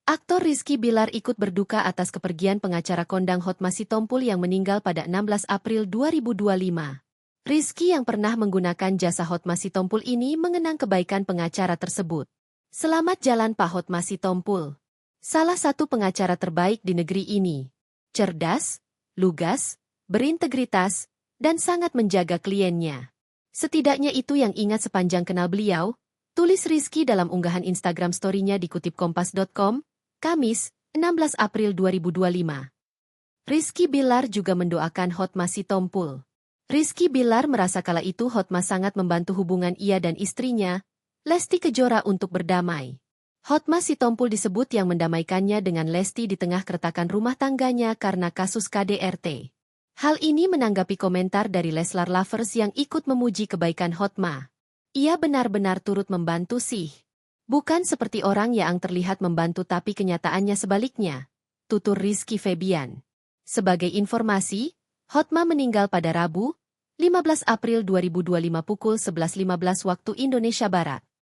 Aktor Rizky Bilar ikut berduka atas kepergian pengacara kondang Hotma Sitompul yang meninggal pada 16 April 2025. Rizky yang pernah menggunakan jasa Hotma Sitompul ini mengenang kebaikan pengacara tersebut. Selamat jalan Pak Hotma Sitompul. Salah satu pengacara terbaik di negeri ini. Cerdas, lugas, berintegritas, dan sangat menjaga kliennya. Setidaknya itu yang ingat sepanjang kenal beliau, tulis Rizky dalam unggahan Instagram story-nya dikutip kompas.com, Kamis, 16 April 2025. Rizky Bilar juga mendoakan Hotma Sitompul. Rizky Bilar merasa kala itu Hotma sangat membantu hubungan ia dan istrinya, Lesti Kejora untuk berdamai. Hotma Sitompul disebut yang mendamaikannya dengan Lesti di tengah keretakan rumah tangganya karena kasus KDRT. Hal ini menanggapi komentar dari Leslar Lovers yang ikut memuji kebaikan Hotma. Ia benar-benar turut membantu sih. Bukan seperti orang yang terlihat membantu tapi kenyataannya sebaliknya, tutur Rizky Febian. Sebagai informasi, Hotma meninggal pada Rabu, 15 April 2025 pukul 11.15 waktu Indonesia Barat.